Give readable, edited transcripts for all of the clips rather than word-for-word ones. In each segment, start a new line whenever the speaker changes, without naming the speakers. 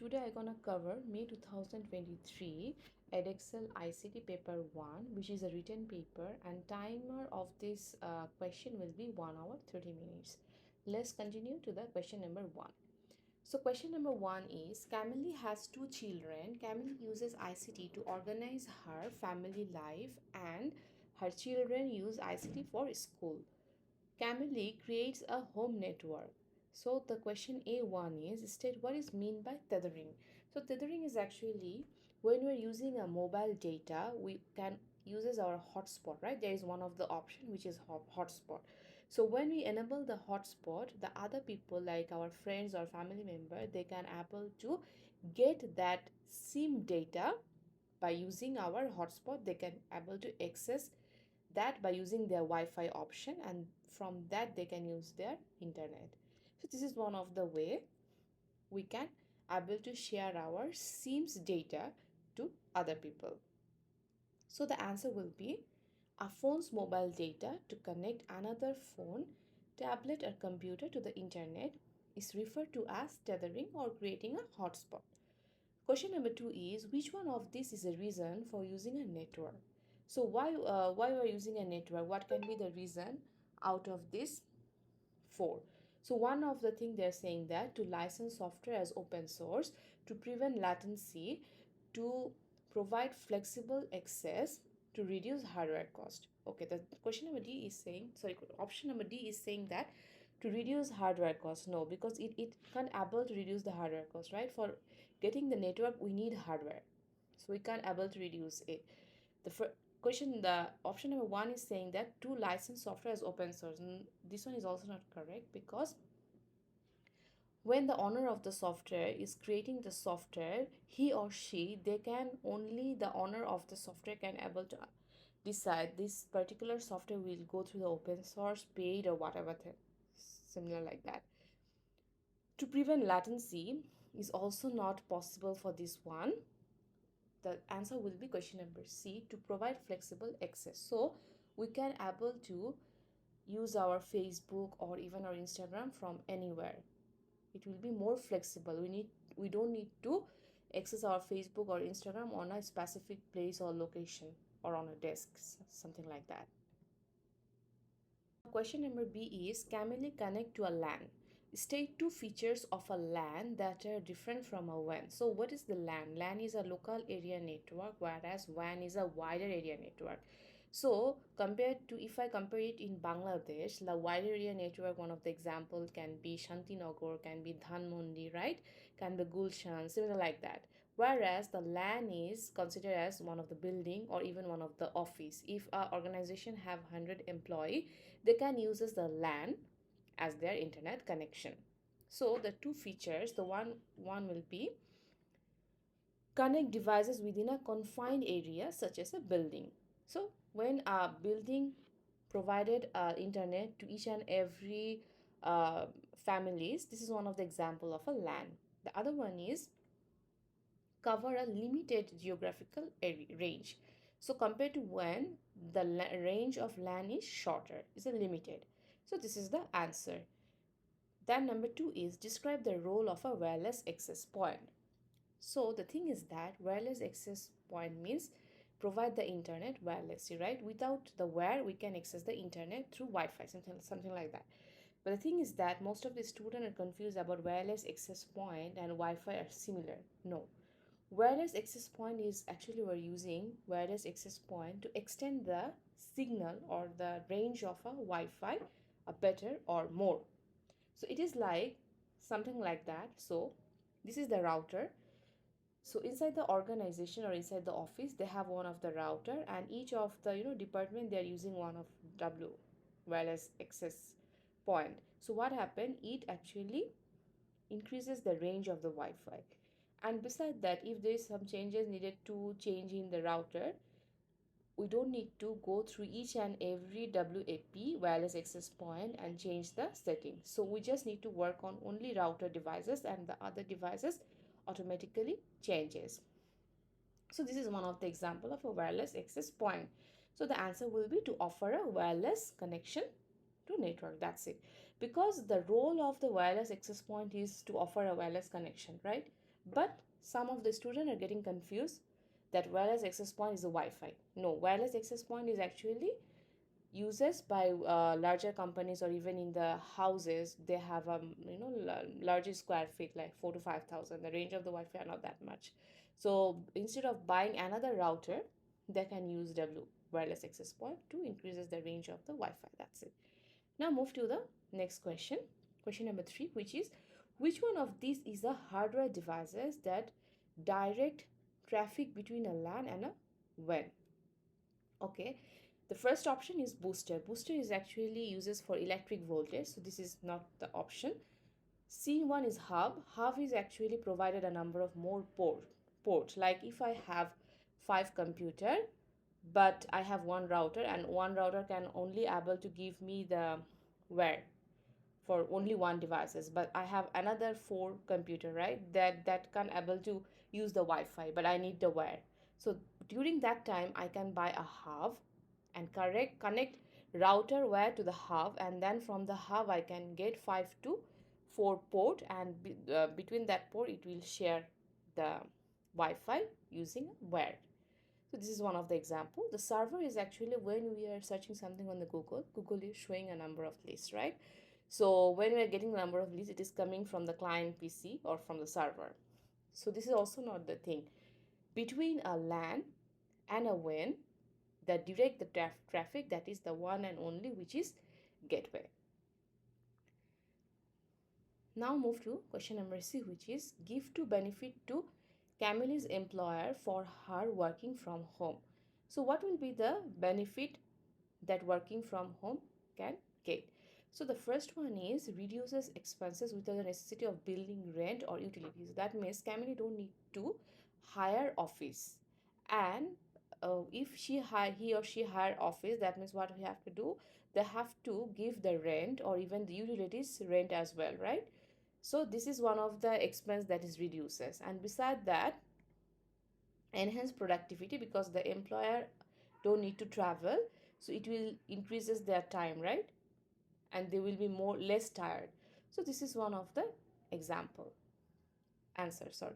Today I'm gonna cover May 2023 Edexcel ICT paper 1, which is a written paper, and timer of this question will be 1 hour 30 minutes. Let's continue to the question number 1. So question number 1 is, Camille has 2 children. Camille uses ICT to organize her family life and her children use ICT for school. Camille creates a home network. So the question A1 is, state what is mean by tethering. So tethering is actually when we're using a mobile data, we can uses our hotspot, right? There is one of the option which is hotspot. So when we enable the hotspot, the other people like our friends or family member, they can able to get that SIM data by using our hotspot. They can able to access that by using their Wi-Fi option, and from that they can use their internet. So this is one of the way we can able to share our SIMs data to other people. So the answer will be, a phone's mobile data to connect another phone, tablet or computer to the internet is referred to as tethering or creating a hotspot. Question number 2 is, which one of these is a reason for using a network? So why we are using a network? What can be the reason out of this 4? So one of the thing they're saying that to license software as open source, to prevent latency, to provide flexible access, to reduce hardware cost. Okay, the question number D is saying, option number D is saying that to reduce hardware cost. No, because it can't able to reduce the hardware cost, right? For getting the network we need hardware, so we can't able to reduce it. The option number 1 is saying that to license software as open source. This one is also not correct, because when the owner of the software is creating the software, he or she, they can only, the owner of the software can able to decide this particular software will go through the open source, paid or whatever thing similar like that. To prevent latency is also not possible for this one. The answer will be question number C, to provide flexible access. So we can able to use our Facebook or even our Instagram from anywhere. It will be more flexible. We don't need to access our Facebook or Instagram on a specific place or location or on a desk, something like that. Question number B is, Camille connect to a LAN. State 2 features of a LAN that are different from a WAN. So what is the LAN? LAN is a local area network, whereas WAN is a wider area network. So compared to, if I compare it in Bangladesh, the wider area network, one of the example can be Shantinagar, can be Dhanmondi, right? Can be Gulshan, similar like that. Whereas the LAN is considered as one of the building or even one of the office. If an organization have 100 employees, they can use the LAN as their internet connection. So the 2 features, the one will be connect devices within a confined area such as a building. So when a building provided internet to each and every families, this is one of the example of a LAN. The other one is cover a limited geographical range. So compared to when the range of LAN is shorter, is a limited. So this is the answer. Then number 2 is, describe the role of a wireless access point. So the thing is that wireless access point means provide the internet wirelessly, right? Without the wire, we can access the internet through Wi-Fi, something like that. But the thing is that most of the students are confused about wireless access point and Wi-Fi are similar. No. Wireless access point is actually, we're using wireless access point to extend the signal or the range of a Wi-Fi better or more. So it is like something like that. So this is the router. So inside the organization or inside the office, they have one of the router, and each of the department, they are using one of W wireless access point. So what happened, it actually increases the range of the Wi-Fi. And beside that, if there is some changes needed to change in the router, we don't need to go through each and every WAP wireless access point and change the settings. So we just need to work on only router devices, and the other devices automatically changes. So this is one of the example of a wireless access point. So the answer will be to offer a wireless connection to network. That's it. Because the role of the wireless access point is to offer a wireless connection, right? But some of the students are getting confused that wireless access point is a Wi-Fi. No, wireless access point is actually uses by larger companies, or even in the houses they have larger square feet, like 4 to 5,000. The range of the Wi-Fi are not that much. So instead of buying another router, they can use wireless access point to increases the range of the Wi-Fi. That's it. Now move to the next question. Question number 3, which is, which one of these is a hardware devices that direct traffic between a LAN and a WAN? Okay, the first option is booster. Booster is actually uses for electric voltage, so this is not the option. C1 is hub. Hub is actually provided a number of more port. Like if I have 5 computer, but I have one router, and one router can only able to give me the where for only one devices, but I have another 4 computer, right, that can able to use the Wi-Fi, but I need the where. So during that time I can buy a hub and connect router where to the hub, and then from the hub I can get 5 to 4 port, and between that port it will share the Wi-Fi using where. So this is one of the example. The server is actually when we are searching something on the Google is showing a number of lists, right? So when we are getting the number of lists, it is coming from the client PC or from the server. So this is also not the thing. Between a LAN and a WAN that direct the traffic, that is the one and only, which is gateway. Now move to question number C, which is, give to benefit to Camille's employer for her working from home. So what will be the benefit that working from home can get? So the first one is reduces expenses without the necessity of building rent or utilities. That means Camille don't need to hire office, and if he or she hire office, that means what we have to do, they have to give the rent or even the utilities rent as well, right? So this is one of the expense that is reduces. And beside that, enhance productivity, because the employer don't need to travel, so it will increases their time, right? And they will be less tired. So this is one of the example answer, sorry.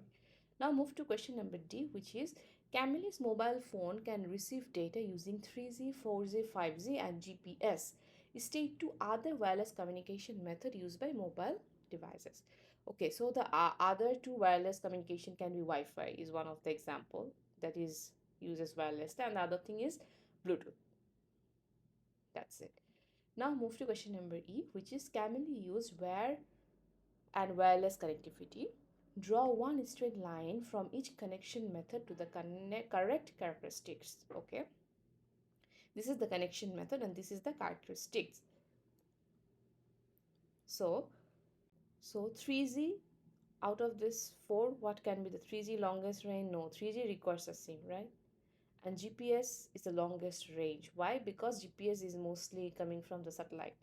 Now move to question number D, which is, Camille's mobile phone can receive data using 3G, 4G, 5G and GPS instead to other wireless communication method used by mobile devices. Okay, so the other two wireless communication can be Wi-Fi is one of the example that is uses wireless, and the other thing is Bluetooth. That's it. Now move to question number E, which is, Camille use wire and wireless connectivity. Draw one straight line from each connection method to the correct characteristics. Okay, this is the connection method and this is the characteristics. So 3G, out of this 4, what can be the 3G longest range? No, 3G requires a SIM, right? And GPS is the longest range. Why? Because GPS is mostly coming from the satellite.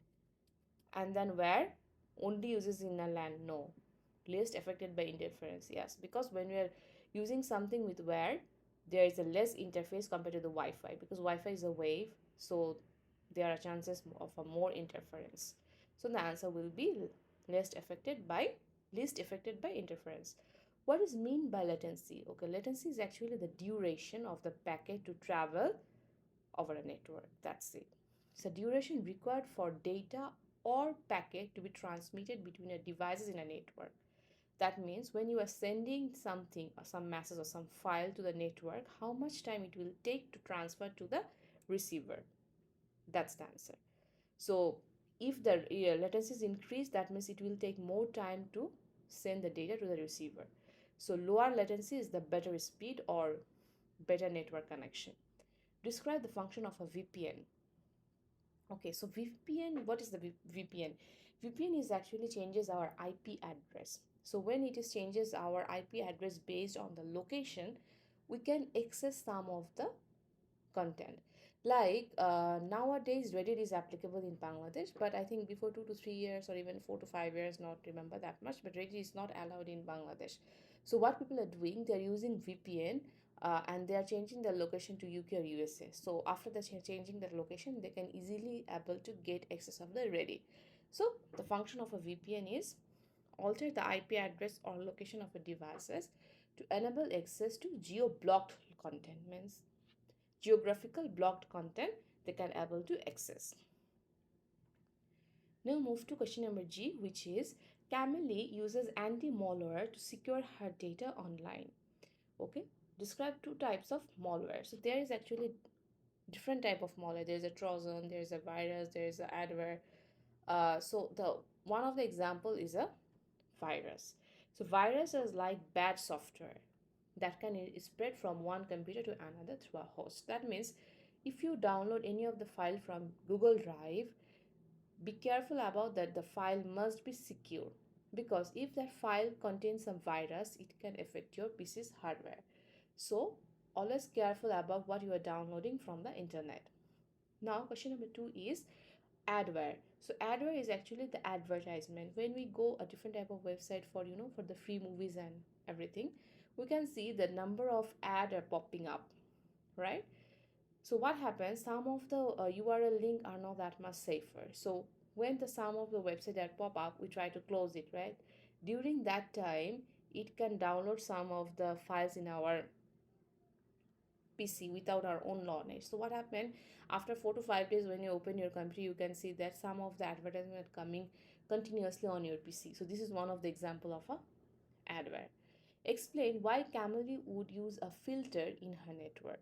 And then where? Only uses in a LAN? No. Least affected by interference? Yes, because when we are using something with where, there is a less interface compared to the Wi-Fi, because Wi-Fi is a wave, so there are chances of a more interference. So the answer will be least affected by interference. What is mean by latency? Okay, latency is actually the duration of the packet to travel over a network. That's it. So duration required for data or packet to be transmitted between a devices in a network. That means when you are sending something or some message or some file to the network, how much time it will take to transfer to the receiver. That's the answer. So if the latency is increased, that means it will take more time to send the data to the receiver. So lower latency is the better speed or better network connection. Describe the function of a VPN. Okay, so VPN, what is the VPN? VPN is actually changes our IP address. So when it is changes our IP address based on the location, we can access some of the content. Like nowadays Reddit is applicable in Bangladesh, but I think before 2 to 3 years or even 4 to 5 years, not remember that much, but Reddit is not allowed in Bangladesh. So what people are doing, they're using VPN and they are changing their location to UK or USA. So after the changing their location, they can easily able to get access of the Reddit. So the function of a VPN is alter the IP address or location of a devices to enable access to geo-blocked content, means geographical blocked content they can able to access. Now move to question number G, which is 𝐂𝐎𝐍𝐶 uses anti-malware to secure her data online. Okay, describe two types of malware. So there is actually different type of malware. There is a Trojan, there is a virus, there is a adware. So the one of the example is a virus. So virus is like bad software that can spread from one computer to another through a host. That means if you download any of the file from Google Drive, be careful about that. The file must be secure, because if that file contains some virus, it can affect your PC's hardware. So always careful about what you are downloading from the internet. Now question number 2 is adware. So adware is actually the advertisement. When we go a different type of website for for the free movies and everything, we can see the number of ad are popping up, right? So what happens, some of the URL link are not that much safer. So when some of the website that pop up, we try to close it, right? During that time, it can download some of the files in our PC without our own knowledge. So what happened, after 4 to 5 days when you open your computer, you can see that some of the advertisement are coming continuously on your PC. So this is one of the example of a adware. Explain why 𝐂𝐎𝐍𝐶 would use a filter in her network.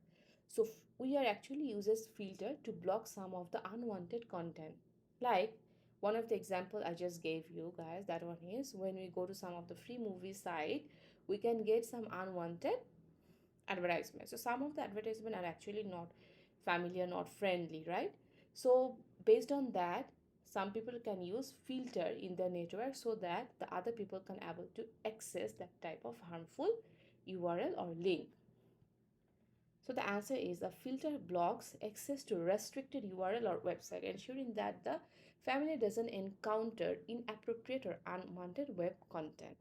So we are actually uses filter to block some of the unwanted content. Like one of the example I just gave you guys, that one is when we go to some of the free movie site, we can get some unwanted advertisement. So some of the advertisement are actually not familiar, not friendly, right? So based on that, some people can use filter in their network so that the other people can able to access that type of harmful URL or link. So the answer is a filter blocks access to restricted URL or website, ensuring that the family doesn't encounter inappropriate or unwanted web content.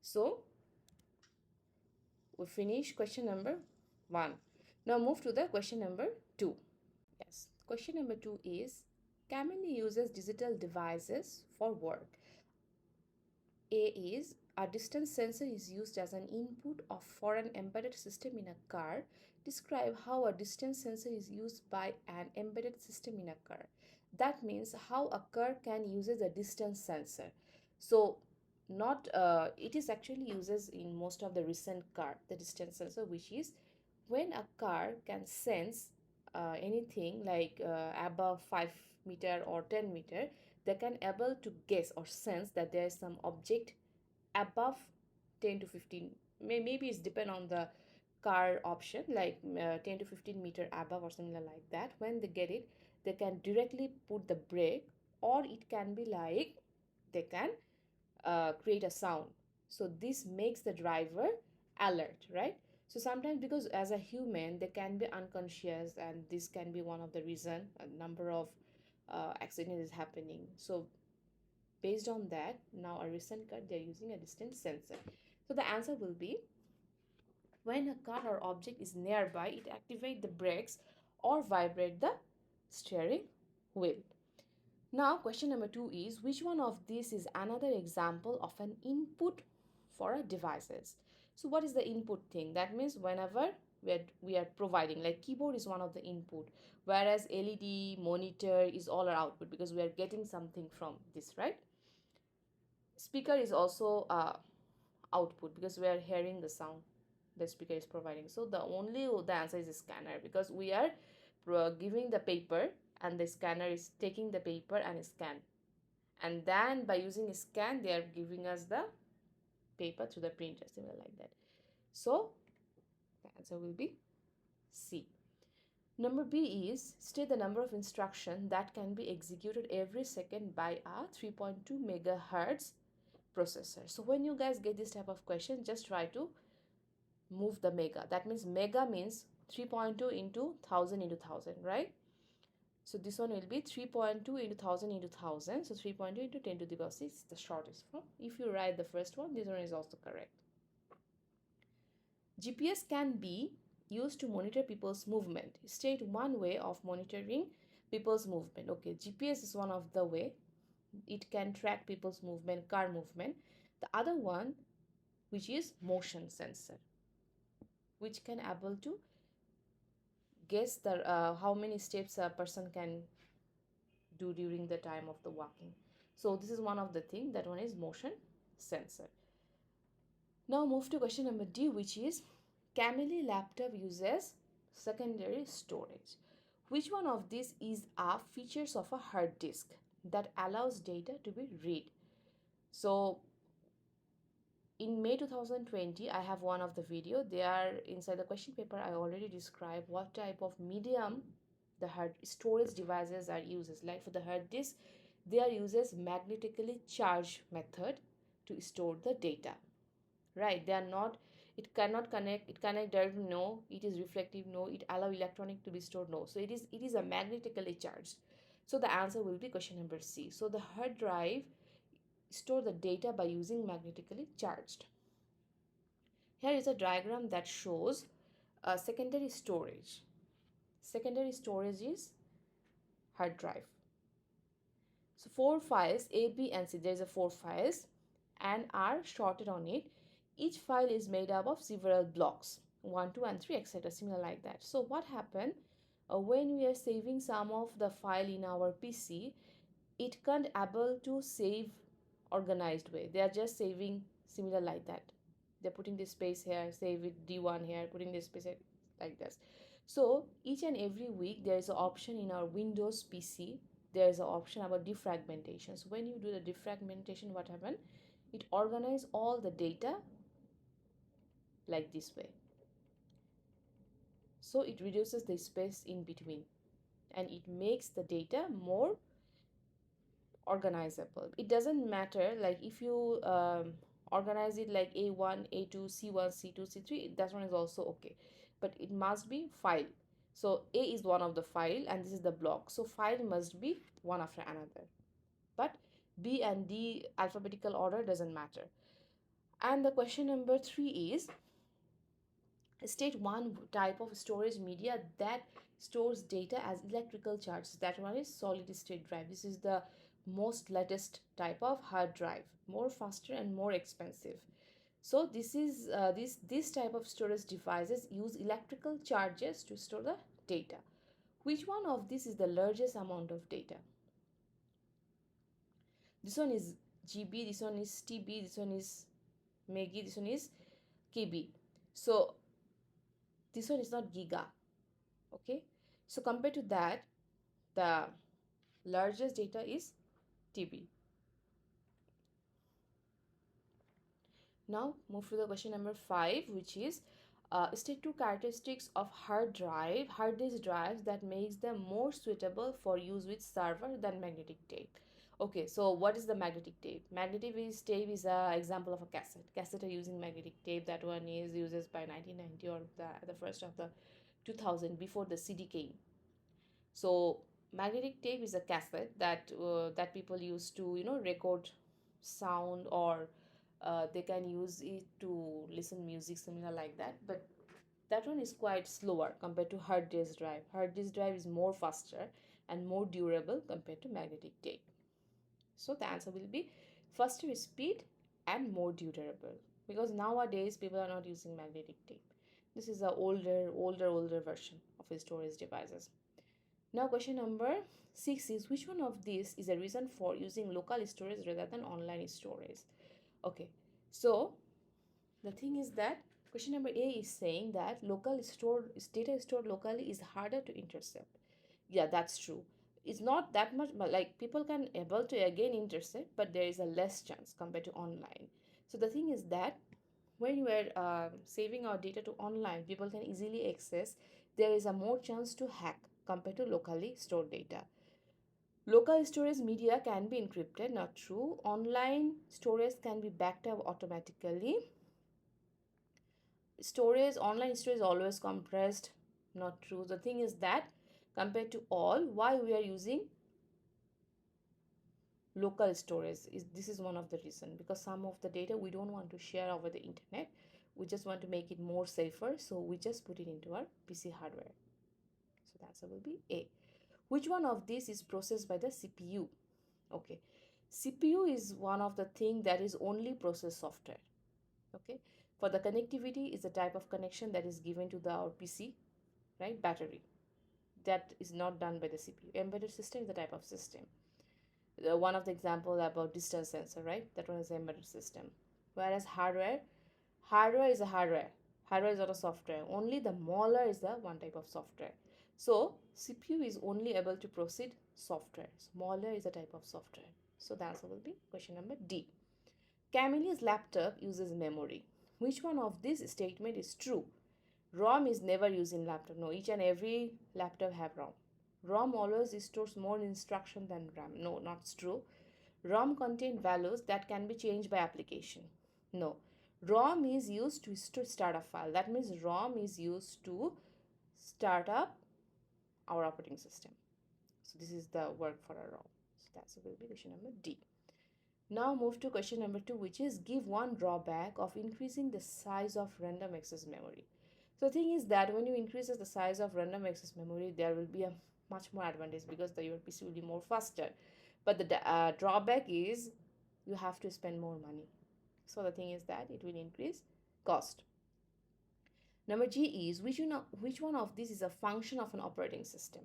So we finish question number 1. Now move to the question number 2. Yes, question number 2 is 𝐂𝐎𝐍𝐶 uses digital devices for work. A is a distance sensor is used as an input for an embedded system in a car. Describe how a distance sensor is used by an embedded system in a car. That means how a car can use a distance sensor. So not it is actually uses in most of the recent car, the distance sensor, which is when a car can sense anything like above 5 meter or 10 meter, they can able to guess or sense that there is some object above 10 to 15, maybe it's depend on the car option, like 10 to 15 meter above or something like that. When they get it, they can directly put the brake, or it can be like they can create a sound. So this makes the driver alert, right? So sometimes, because as a human they can be unconscious, and this can be one of the reason a number of accident is happening. So based on that, now a recent car they're using a distance sensor. So the answer will be when a car or object is nearby, it activates the brakes or vibrate the steering wheel. Now question number 2 is which one of these is another example of an input for a devices. So what is the input thing? That means whenever we are providing, like keyboard is one of the input, whereas LED monitor is all our output, because we are getting something from this, right? Speaker is also output, because we are hearing the sound the speaker is providing. So the answer is scanner, because we are giving the paper and the scanner is taking the paper and scan, and then by using scan they are giving us the paper through the printer, similar like that. So the answer will be C. Number B is state the number of instructions that can be executed every second by a 3.2 megahertz processor. So when you guys get this type of question, just try to move the mega. That means mega means 3.2 into 1000 into 1000, right? So this one will be 3.2 into 1000 into 1000. So 3.2 into 10 to the power 6, the shortest form. If you write the first one, this one is also correct. GPS can be used to monitor people's movement. State one way of monitoring people's movement. Okay, GPS is one of the way. it can track people's movement, car movement. The other one, which is motion sensor, which can able to guess the how many steps a person can do during the time of the walking. So this is one of the thing. That one is motion sensor. Now move to question number D, which is 𝐂𝐎𝐏 laptop uses secondary storage. Which one of these is a features of a hard disk that allows data to be read? So in May 2020, I have one of the video. They are inside the question paper. I already described what type of medium the hard storage devices are uses. Like for the hard disk, they are uses magnetically charged method to store the data. Right? They are not. It cannot connect. It connect directly. No. It is reflective. No. It allow electronic to be stored. No. So it is a magnetically charged. So the answer will be question number C. So the hard drive store the data by using magnetically charged. Here is a diagram that shows secondary storage. Secondary storage is hard drive. So 4 files A, B and C. There is a 4 files and are sorted on it. Each file is made up of several blocks, 1, 2 and 3 etc. Similar like that. So what happened when we are saving some of the file in our PC, it can't able to save organized way. They are just saving similar like that. They're putting this space here, save it D1 here, putting this space here, like this. So each and every week there is an option in our Windows PC. There is an option about defragmentation. So when you do the defragmentation, what happens? It organizes all the data like this way. So it reduces the space in between and it makes the data more organizable. It doesn't matter like if you organize it like A1, A2, C1, C2, C3, that one is also okay, but it must be file. So A is one of the file and this is the block, so file must be one after another, but B and D alphabetical order doesn't matter. And the question number 3 is state one type of storage media that stores data as electrical charges. That one is solid state drive. This is the most latest type of hard drive, more faster and more expensive. So this is this type of storage devices use electrical charges to store the data. Which one of this is the largest amount of data? This one is GB, this one is TB, this one is megi, this one is KB. So this one is not giga. Okay, so compared to that, the largest data is TB. Now move to the question number 5, which is state two characteristics of hard disk drives that makes them more suitable for use with server than magnetic tape. Okay, so what is the magnetic tape? Magnetic tape is an example of a cassette. Cassette are using magnetic tape. That one is uses by 1990 or the first of the 2000, before the CD came. So magnetic tape is a cassette that that people use to record sound, or they can use it to listen music, similar like that. But that one is quite slower compared to hard disk drive. Hard disk drive is more faster and more durable compared to magnetic tape. So the answer will be faster speed and more durable, because nowadays people are not using magnetic tape. This is a older version of storage devices. Now question number 6 is which one of these is a reason for using local storage rather than online storage? Okay, so the thing is that question number A is saying that data stored locally is harder to intercept. Yeah, that's true. It's not that much, but like people can able to again intercept, but there is a less chance compared to online. So the thing is that when we are saving our data to online, people can easily access. There is a more chance to hack compared to locally stored data. Local storage media can be encrypted, not true. Online storage can be backed up automatically. Online storage always compressed, not true. The thing is that compared to all, why we are using local storage this is one of the reason, because some of the data we don't want to share over the internet. We just want to make it more safer, so we just put it into our PC hardware. So the answer will be A. Which one of these is processed by the CPU? Okay, CPU is one of the thing that is only process software. Okay, for the connectivity is a type of connection that is given to the our PC, right? Battery, that is not done by the CPU. Embedded system is the type of system. One of the example about distance sensor, right? That one is embedded system. Whereas hardware is a hardware. Hardware is not a software. Only the molar is the one type of software. So CPU is only able to proceed software. Molar is a type of software. So the answer will be question number D. 𝐂𝐎𝐏's laptop uses memory. Which one of this statement is true? ROM is never used in laptop. No, each and every laptop have ROM. ROM always stores more instruction than RAM. No, not true. ROM contain values that can be changed by application. No. ROM is used to start a file. That means ROM is used to start up our operating system. So this is the work for a ROM. So that's will be question number D. Now move to question number 2, which is give one drawback of increasing the size of random access memory. So the thing is that when you increase the size of random access memory, there will be a much more advantage because your PC will be more faster. But the drawback is you have to spend more money. So the thing is that it will increase cost. Number G is which one of these is a function of an operating system?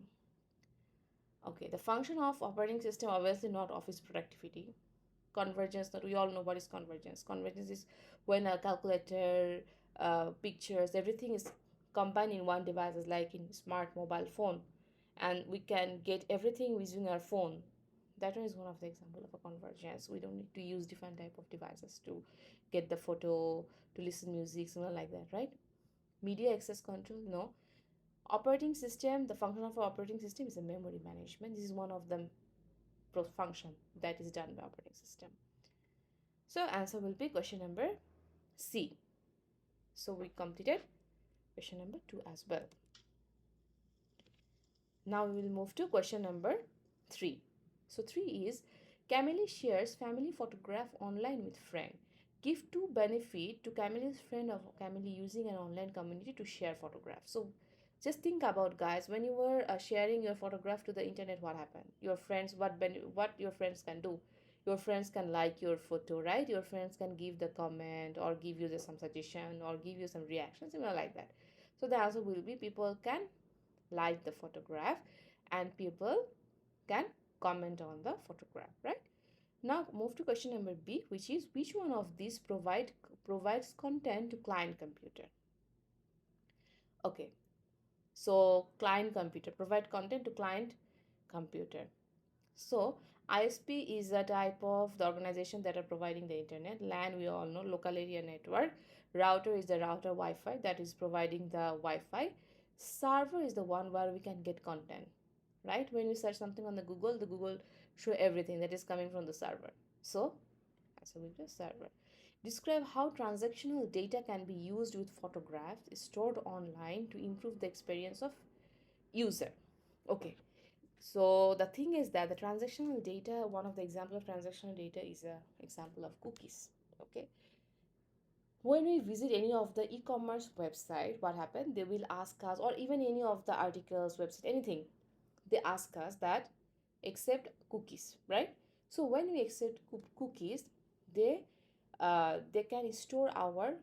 Okay, the function of operating system obviously not office productivity. Convergence, that we all know what is convergence. Convergence is when a calculator, pictures, everything is combined in one device, like in smart mobile phone, and we can get everything using our phone. That one is one of the example of a convergence. We don't need to use different type of devices to get the photo, to listen music, something like that, right? Media access control, no. Operating system, the function of our operating system is a memory management. This is one of the function that is done by operating system. So answer will be question number C. So we completed question number 2 as well. Now we will move to question number 3. So 3 is 𝐂𝐎𝐏 shares family photograph online with friend. Give 2 benefit to 𝐂𝐎𝐏's friend of 𝐂𝐿 using an online community to share photographs. So just think about, guys, when you were sharing your photograph to the internet, what happened? Your friends, what your friends can do? Your friends can like your photo, right? Your friends can give the comment or give you some suggestion or give you some reactions, something like that. So the answer will be people can like the photograph and people can comment on the photograph, right? Now move to question number B, which is which one of these provides content to client computer? Okay, so client computer, provide content to client computer. So ISP is a type of the organization that are providing the internet. LAN, we all know, local area network. Router is the router Wi-Fi that is providing the Wi-Fi. Server is the one where we can get content, right? When we search something on the Google show everything that is coming from the server. So answer will be server. Describe how transactional data can be used with photographs stored online to improve the experience of user. Okay, so the thing is that the transactional data, one of the example of transactional data is a example of cookies. Okay, when we visit any of the e-commerce website, what happened? They will ask us, or even any of the articles, website, anything, they ask us that accept cookies, right? So when we accept cookies, they can store our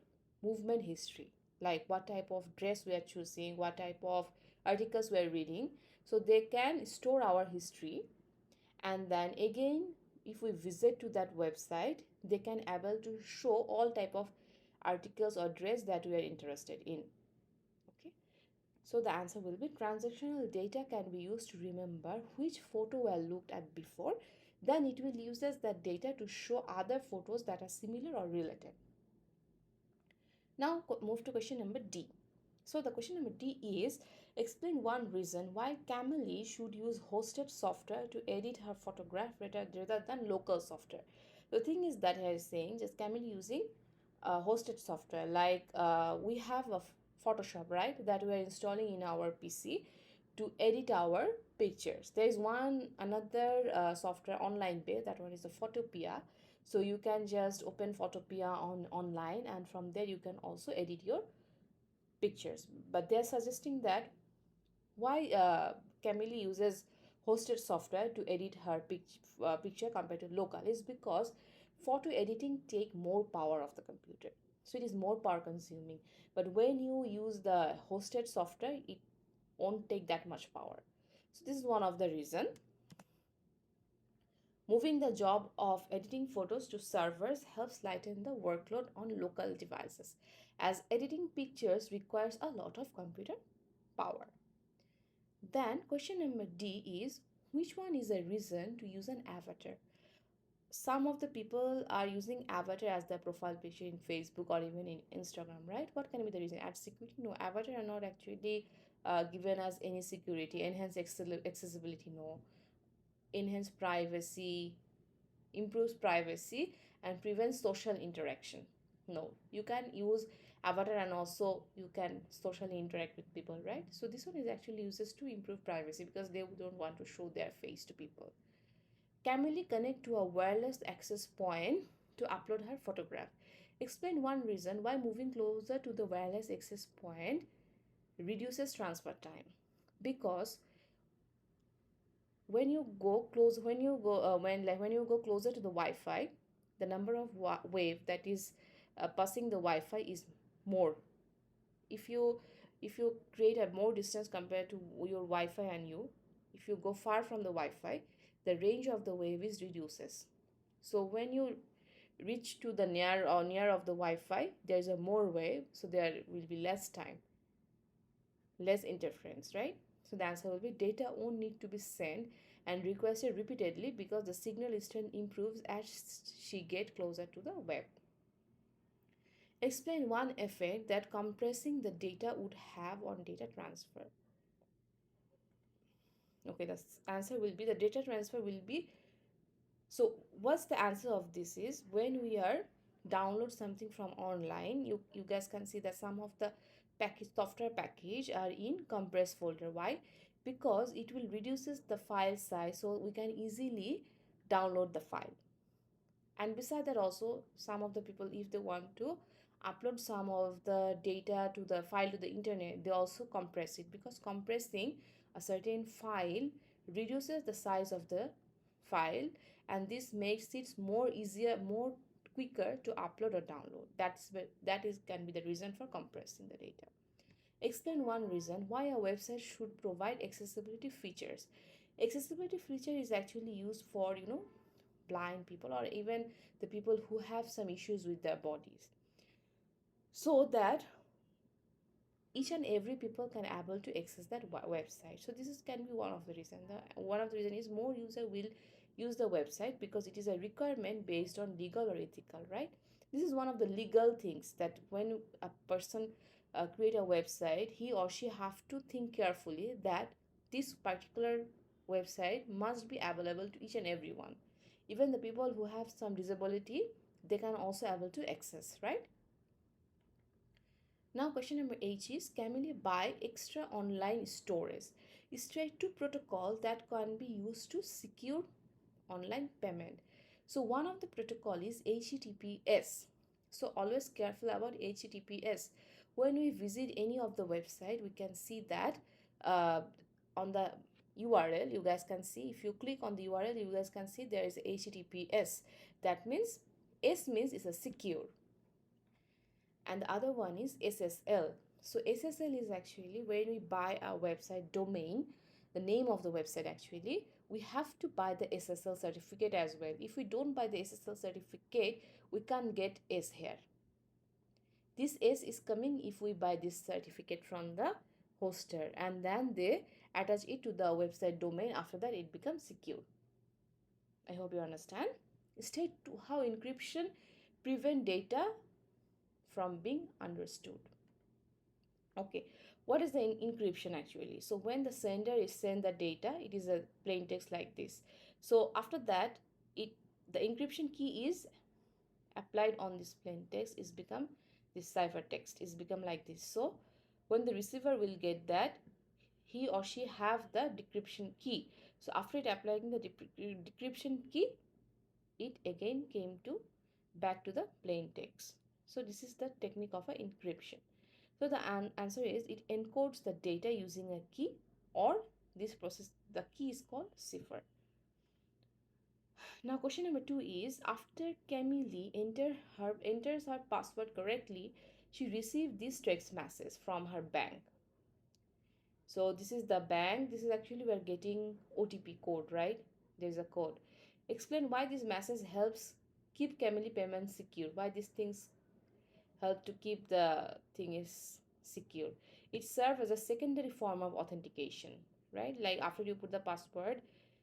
movement history, like what type of dress we are choosing, what type of articles we are reading. So they can store our history, and then again if we visit to that website, they can able to show all type of articles or dress that we are interested in. Okay, so the answer will be transactional data can be used to remember which photo were looked at before. Then it will use that data to show other photos that are similar or related. Now move to question number D. So the question number D is explain one reason why 𝐂𝐿 should use hosted software to edit her photograph rather than local software. The thing is that here is saying just 𝐂𝐿 using hosted software, like we have a Photoshop, right, that we are installing in our PC to edit our pictures. There is another software online based, that one is the Photopea. So you can just open Photopea online, and from there you can also edit your pictures. But they're suggesting that why 𝐂𝐿 uses hosted software to edit her picture compared to local is because photo editing take more power of the computer, so it is more power consuming. But when you use the hosted software, it won't take that much power. So this is one of the reason. Moving the job of editing photos to servers helps lighten the workload on local devices, as editing pictures requires a lot of computer power. Then question number D is, which one is a reason to use an avatar? Some of the people are using avatar as their profile picture in Facebook or even in Instagram, right? What can be the reason? Add security? No, avatar are not actually given as any security. Enhance accessibility? No. Enhance privacy, improves privacy, and prevents social interaction? No. You can use avatar and also you can socially interact with people, right? So this one is actually uses to improve privacy because they don't want to show their face to people. Camille connect to a wireless access point to upload her photograph. Explain one reason why moving closer to the wireless access point reduces transfer time. Because when you go closer to the Wi-Fi, the number of wave that is passing the Wi-Fi is more. If you create a more distance compared to your Wi-Fi and you, if you go far from the Wi-Fi, the range of the wave is reduces. So when you reach to the near of the Wi-Fi, there is a more wave, so there will be less time, less interference, right? So the answer will be data won't need to be sent and requested repeatedly because the signal strength improves as she get closer to the web. Explain one effect that compressing the data would have on data transfer. Okay, the answer will be the data transfer will be. So what's the answer of this is, when we are download something from online, you guys can see that some of the software package are in compressed folder. Why? Because it will reduces the file size, so we can easily download the file. And beside that also, some of the people, if they want to upload some of the data to the file to the internet, they also compress it, because compressing a certain file reduces the size of the file, and this makes it more easier, more quicker to upload or download. That is can be the reason for compressing the data. Explain one reason why a website should provide accessibility features. Accessibility feature is actually used for blind people or even the people who have some issues with their bodies, so that each and every people can able to access that website. So this is can be one of the reason. One of the reason is more user will use the website because it is a requirement based on legal or ethical, right? This is one of the legal things, that when a person create a website, he or she have to think carefully that this particular website must be available to each and everyone. Even the people who have some disability, they can also able to access, right? Now question number 8 is, Camille buy extra online storage straight to protocol that can be used to secure online payment. So one of the protocol is HTTPS. So always careful about HTTPS. When we visit any of the website, we can see that on the URL, you guys can see, if you click on the URL, you guys can see there is HTTPS. That means S means it's a secure, and the other one is SSL. So SSL is actually when we buy a website domain, the name of the website actually, we have to buy the SSL certificate as well. If we don't buy the SSL certificate, we can't get S here. This S is coming if we buy this certificate from the hoster, and then they attach it to the website domain. After that, it becomes secure. I hope you understand. State 2, how encryption prevent data from being understood. Okay, what is the encryption actually? So when the sender is send the data, it is a plain text like this. So after that, the encryption key is applied on this plain text, is become this ciphertext, is become like this. So when the receiver will get that, he or she have the decryption key. So after it applying the decryption key, it again came to back to the plain text. So this is the technique of encryption. So the answer is, it encodes the data using a key, or this process The key is called cipher. Now question number 2 is, after Camille enters her password correctly, she received this text message from her bank. So this is the bank. This is actually we're getting OTP code, right? There's a code. Explain why this message helps keep Camille payments secure. Why these things help to keep the thing is secure. It serves as a secondary form of authentication, right? Like after you put the password,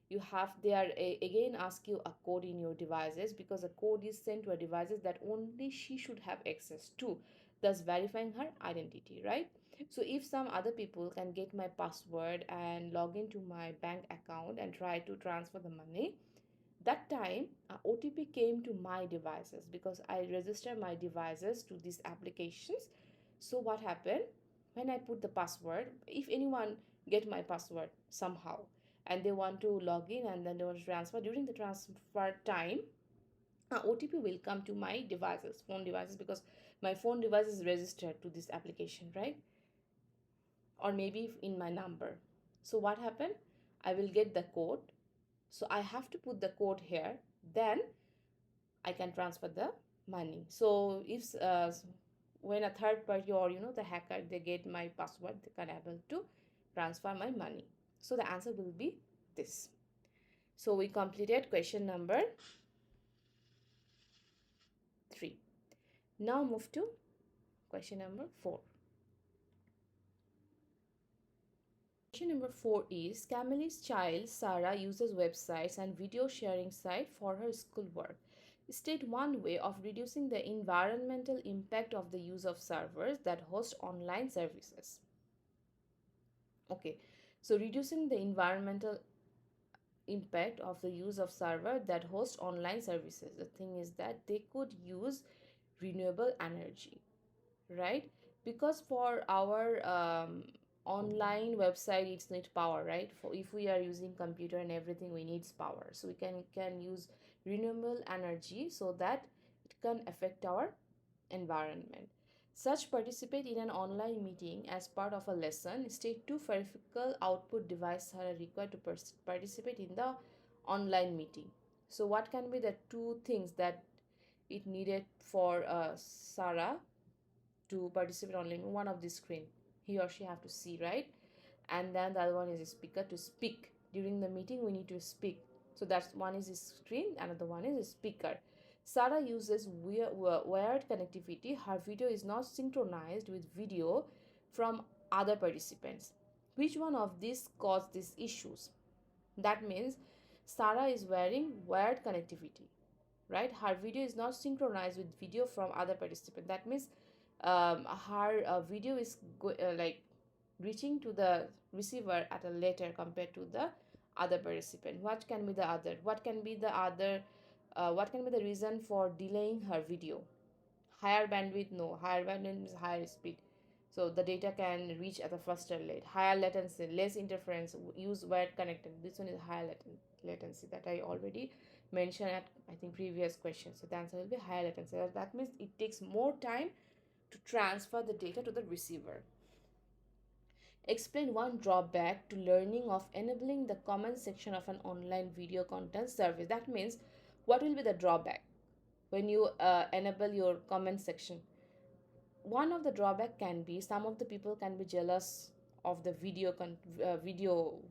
you have again ask you a code in your devices, because a code is sent to a devices that only she should have access to, thus verifying her identity, right? So if some other people can get my password and log into my bank account and try to transfer the money, that time OTP came to my devices because I register my devices to these applications. So what happened, when I put the password, if anyone get my password somehow and they want to log in and then they want to transfer, during the transfer time OTP will come to my devices, phone devices, because my phone device is registered to this application, right? Or maybe in my number. So what happened, I will get the code, so I have to put the code here, then I can transfer the money. So if when a third party or the hacker, they get my password, they can able to transfer my money. So the answer will be this. So we completed question number 3. Now move to question number 4. Question number 4 is, Camille's child Sarah uses websites and video sharing site for her schoolwork. State one way of reducing the environmental impact of the use of servers that host online services. Okay, so reducing the environmental impact of the use of server that host online services. The thing is that they could use renewable energy, right? Because for our online website, it's need power, right? For if we are using computer and everything, we needs power, so we can use renewable energy so that it can affect our environment. Such participate in an online meeting as part of a lesson. State two peripheral output devices are required to participate in the online meeting. So what can be the two things that it needed for Sarah to participate online? One of the screen he or she have to see, right? And then the other one is a speaker to speak. During the meeting we need to speak, so that's one is a screen, another one is a speaker. Sarah uses wired connectivity. Her video is not synchronized with video from other participants. Which one of these caused these issues? That means Sarah is wearing wired connectivity, right? Her video is not synchronized with video from other participants. That means her video is like reaching to the receiver at a later compared to the other participant. What can be the other? What can be the other? What can be the reason for delaying her video? Higher bandwidth? No. Higher bandwidth means higher speed, so the data can reach at a faster rate. Higher latency, less interference, use wired connector. This one is higher latency that I already mentioned at I think previous question. So the answer will be higher latency. That means it takes more time to transfer the data to the receiver. Explain one drawback to learning of enabling the comment section of an online video content service. That means what will be the drawback when you enable your comment section? One of the drawback can be some of the people can be jealous of the video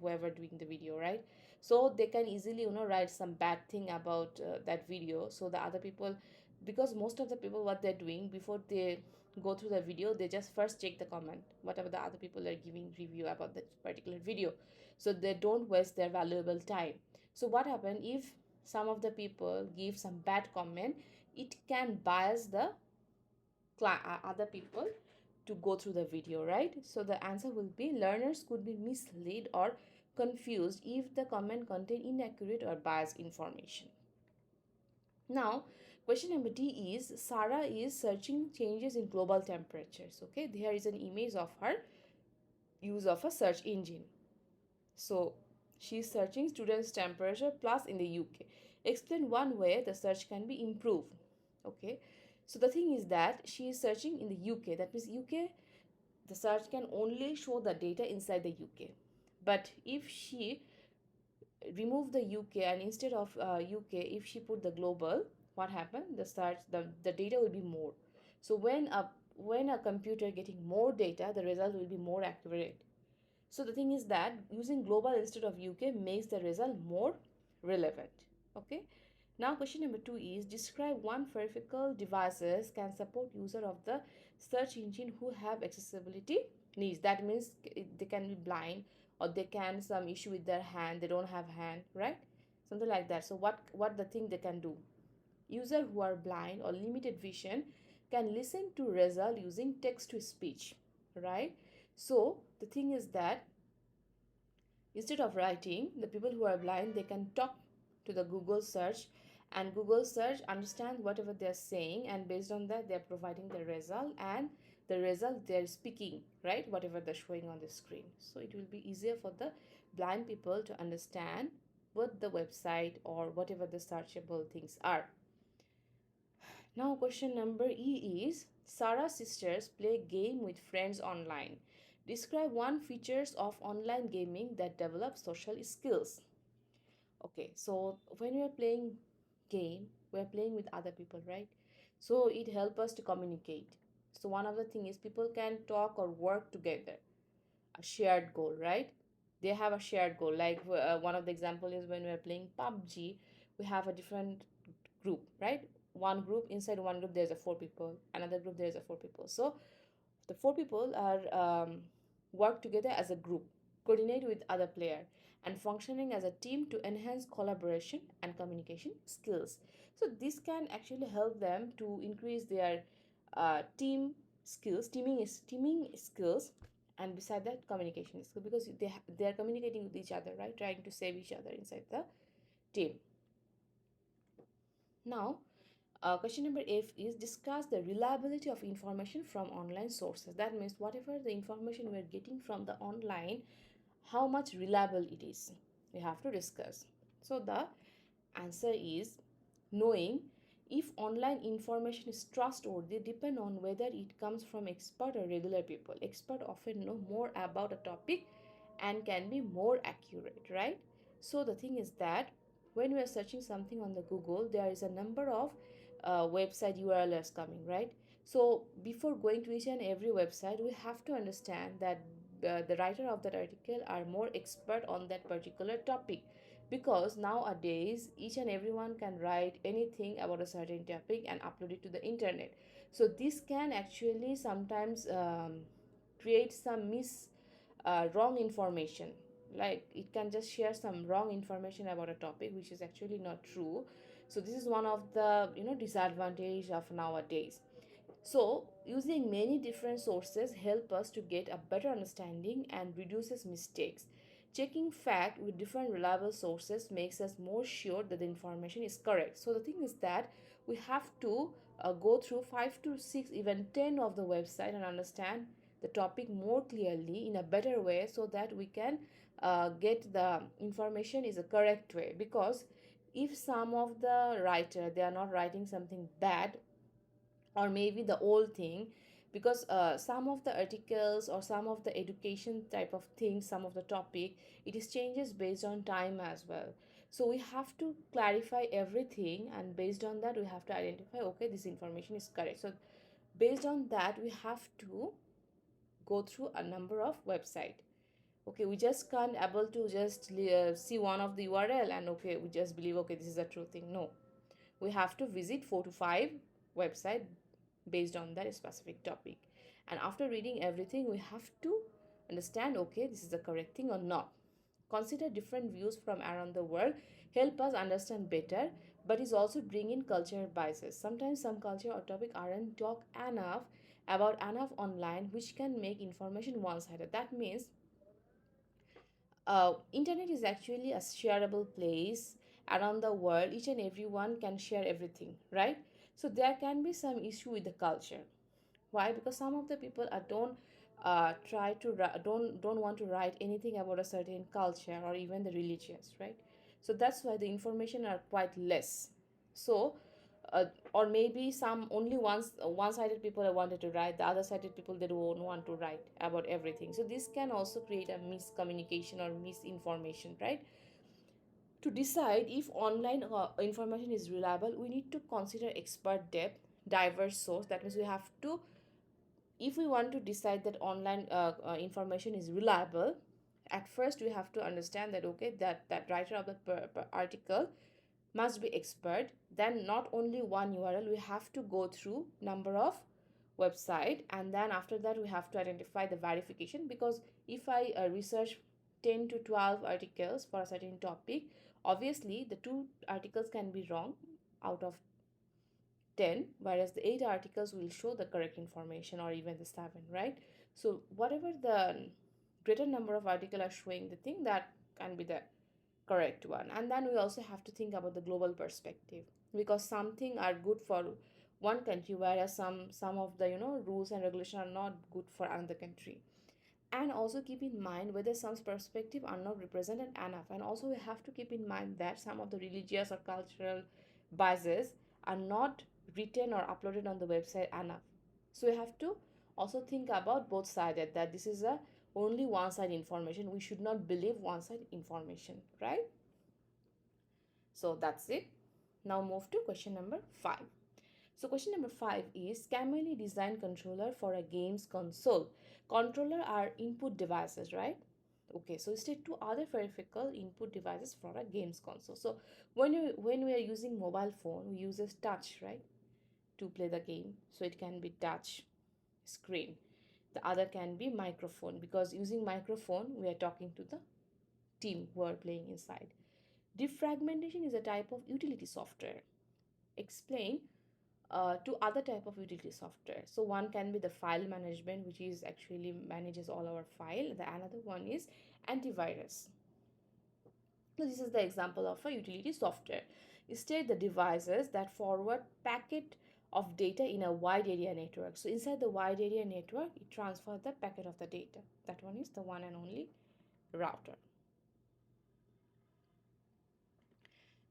whoever doing the video, right? So they can easily write some bad thing about that video. So the other people, because most of the people what they're doing before they go through the video, they just first check the comment whatever the other people are giving review about that particular video, so they don't waste their valuable time. So what happen if some of the people give some bad comment, it can bias the other people to go through the video, right? So the answer will be, learners could be misled or confused if the comment contain inaccurate or biased information. Now question number D is, Sarah is searching changes in global temperatures. Okay, here is an image of her use of a search engine. So she is searching students temperature plus in the UK. Explain one way the search can be improved. Okay, so the thing is that she is searching in the UK. That means UK, the search can only show the data inside the UK. But if she remove the UK, and instead of UK, if she put the global, what happened? The data will be more. So when a computer getting more data, the result will be more accurate. So the thing is that using global instead of UK makes the result more relevant. Okay. Now question number 2 is describe one peripheral devices can support user of the search engine who have accessibility needs. That means they can be blind, or they can some issue with their hand, they don't have hand, right? Something like that. So what the thing they can do? User who are blind or limited vision can listen to result using text to speech, right? So the thing is that instead of writing, the people who are blind, they can talk to the Google search, and Google search understand whatever they're saying, and based on that they're providing the result, and the result they're speaking, right, whatever they're showing on the screen. So it will be easier for the blind people to understand what the website or whatever the searchable things are. Now question number E is Sarah's sisters play game with friends online. Describe one features of online gaming that develop social skills. Okay, so when we are playing game, we are playing with other people, right? So it helps us to communicate. So one of the thing is people can talk or work together, a shared goal, right? They have a shared goal. Like one of the example is when we are playing PUBG, we have a different group, right? One group, inside one group there's a 4 people, another group there's a 4 people. So the 4 people are work together as a group, coordinate with other player, and functioning as a team to enhance collaboration and communication skills. So this can actually help them to increase their teaming skills, and beside that communication skills, because they are communicating with each other, right, trying to save each other inside the team. Now question number F is discuss the reliability of information from online sources. That means whatever the information we are getting from the online, how much reliable it is, we have to discuss. So the answer is knowing if online information is trustworthy depend on whether it comes from expert or regular people. Expert often know more about a topic and can be more accurate, right? So the thing is that when we are searching something on the Google, there is a number of website URLs coming, right? So before going to each and every website, we have to understand that the writer of that article are more expert on that particular topic, because nowadays each and everyone can write anything about a certain topic and upload it to the internet. So this can actually sometimes create some wrong information, like it can just share some wrong information about a topic which is actually not true. So this is one of the disadvantage of nowadays. So using many different sources help us to get a better understanding and reduces mistakes. Checking fact with different reliable sources makes us more sure that the information is correct. So the thing is that we have to go through 5 to 6, even 10 of the website and understand the topic more clearly in a better way, so that we can get the information is a correct way. Because if some of the writer, they are not writing something bad, or maybe the old thing, because some of the articles or some of the education type of things, some of the topic, it is changes based on time as well. So we have to clarify everything, and based on that we have to identify, okay, this information is correct. So based on that we have to go through a number of website. Okay, we just can't able to just see one of the URL and okay, we just believe okay, this is a true thing. No, we have to visit 4 to 5 website based on that specific topic, and after reading everything we have to understand, okay, this is the correct thing or not. Consider different views from around the world, help us understand better, but is also bring in cultural biases. Sometimes some culture or topic aren't talked enough online, which can make information one-sided. That means internet is actually a shareable place around the world. Each and everyone can share everything, right? So there can be some issue with the culture. Why? Because some of the people don't try to don't want to write anything about a certain culture or even the religious, right? So that's why the information are quite less. So or maybe some only one-sided people wanted to write, the other sided people they don't want to write about everything. So this can also create a miscommunication or misinformation, right? To decide if online information is reliable, we need to consider expert depth, diverse source. That means we have to, if we want to decide that online information is reliable, at first we have to understand that okay, that writer of the article must be expert. Then not only one URL, we have to go through number of website, and then after that we have to identify the verification, because if I research 10 to 12 articles for a certain topic, obviously the 2 articles can be wrong out of 10, whereas the 8 articles will show the correct information, or even the 7, right? So whatever the greater number of articles are showing the thing, that can be the correct one. And then we also have to think about the global perspective, because something are good for one country, whereas some of the rules and regulations are not good for another country. And also keep in mind whether some perspective are not represented enough. And also we have to keep in mind that some of the religious or cultural biases are not written or uploaded on the website enough. So we have to also think about both sided, that this is a only one side information. We should not believe one side information, right? So that's it. Now move to question number 5. So question number 5 is Cameli design controller for a games console. Controller are input devices, right? Okay, so state 2 other peripheral input devices for a games console. So when we are using mobile phone, we use touch, right, to play the game. So it can be touch screen. The other can be microphone, because using microphone we are talking to the team who are playing inside. Defragmentation is a type of utility software. Explain to other type of utility software. So one can be the file management, which is actually manages all our file. The another one is antivirus. So this is the example of a utility software. State the devices that forward packet of data in a wide area network. So inside the wide area network, it transfers the packet of the data. That one is the one and only router.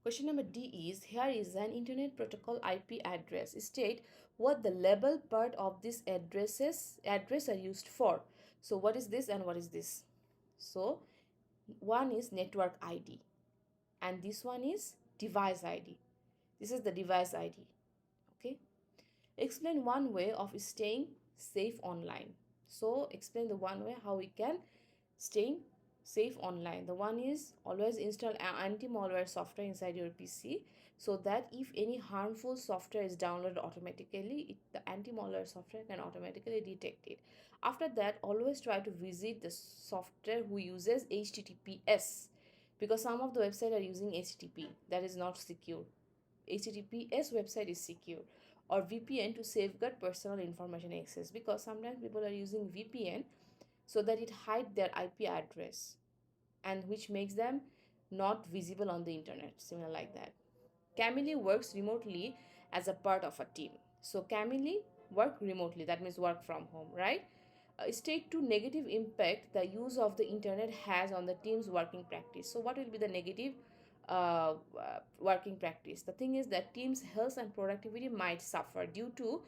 Question number D is, here is an internet protocol IP address. State what the label part of this address are used for. So what is this and what is this? So one is network ID and this one is device ID. This is the device ID. Okay. Explain one way of staying safe online. So explain the one way how we can staying safe online. The one is always install anti-malware software inside your PC, so that if any harmful software is downloaded automatically, the anti-malware software can automatically detect it. After that, always try to visit the software who uses HTTPS, because some of the websites are using HTTP, that is not secure. HTTPS website is secure. Or VPN to safeguard personal information access, because sometimes people are using VPN so that it hides their IP address, and which makes them not visible on the internet, similar like that. Cameli works remotely as a part of a team. So Cameli work remotely, that means work from home, right? State 2 negative impact the use of the internet has on the team's working practice. So what will be the negative working practice? The thing is that team's health and productivity might suffer due to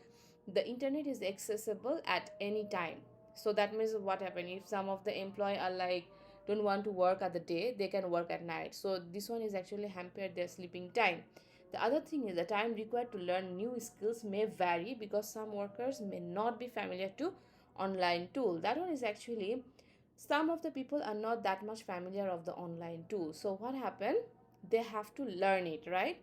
the internet is accessible at any time. So that means what happen if some of the employee are like don't want to work at the day, they can work at night. So this one is actually hampered their sleeping time. The other thing is the time required to learn new skills may vary, because some workers may not be familiar to online tool. That one is actually some of the people are not that much familiar of the online tool. So what happened, they have to learn it, right?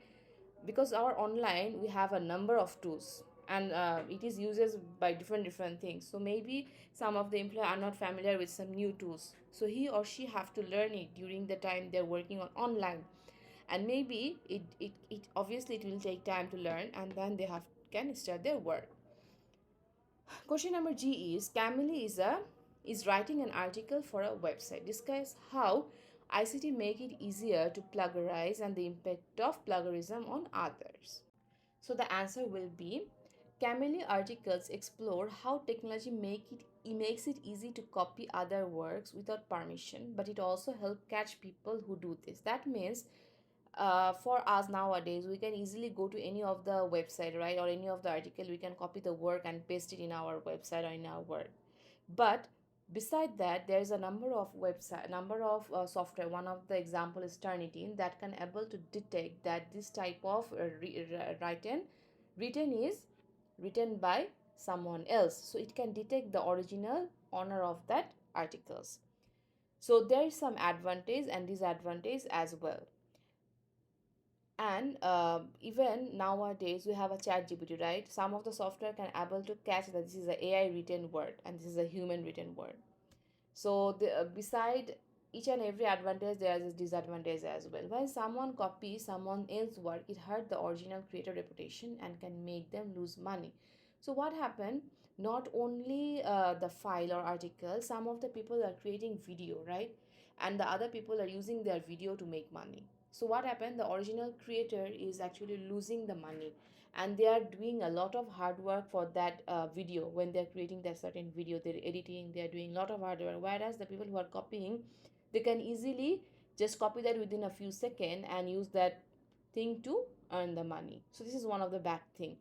Because our online we have a number of tools, and it is uses by different things. So maybe some of the employees are not familiar with some new tools, so he or she have to learn it during the time they're working on online. And maybe it obviously it will take time to learn, and then they have can start their work. Question number G is Cameli is writing an article for a website. Discuss how ICT make it easier to plagiarize and the impact of plagiarism on others. So the answer will be Cameli articles explore how technology makes it easy to copy other works without permission, but it also helps catch people who do this. That means for us nowadays, we can easily go to any of the website, right, or any of the article, we can copy the work and paste it in our website or in our work. But Beside that, there is a number of software. One of the example is Turnitin that can able to detect that this type of written is written by someone else, so it can detect the original owner of that articles. So there is some advantage and disadvantage as well. And even nowadays we have a chat gpt, right? Some of the software can able to catch that this is a AI written word and this is a human written word. So beside each and every advantage, there is a disadvantage as well. When someone copies someone else's work, it hurt the original creator reputation and can make them lose money. So what happened? Not only the file or article, some of the people are creating video, right? And the other people are using their video to make money. So what happened? The original creator is actually losing the money, and they are doing a lot of hard work for that video. When they're creating that certain video, they're editing, they're doing a lot of hard work, whereas the people who are copying, they can easily just copy that within a few seconds and use that thing to earn the money. So this is one of the bad thing.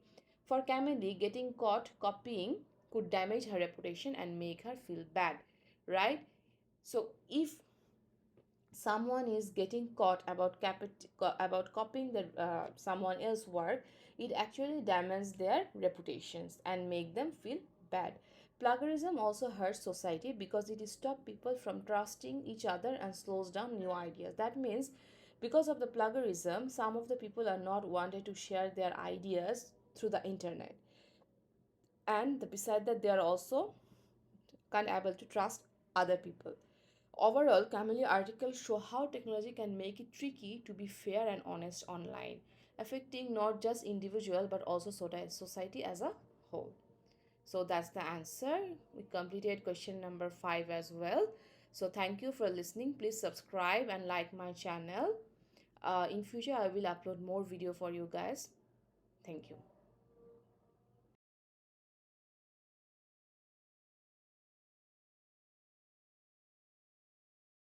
For Camille, getting caught copying could damage her reputation and make her feel bad, right? So if someone is getting caught about copying the someone else's work, it actually damages their reputations and make them feel bad. Plagiarism also hurts society because it stops people from trusting each other and slows down new ideas. That means because of the plagiarism, some of the people are not wanted to share their ideas through the internet, and beside that they are also can't able to trust other people. Overall, Camille articles show how technology can make it tricky to be fair and honest online, affecting not just individual but also society as a whole. So that's the answer. We completed question number 5 as well. So thank you for listening. Please subscribe and like my channel. In future, I will upload more video for you guys. Thank you.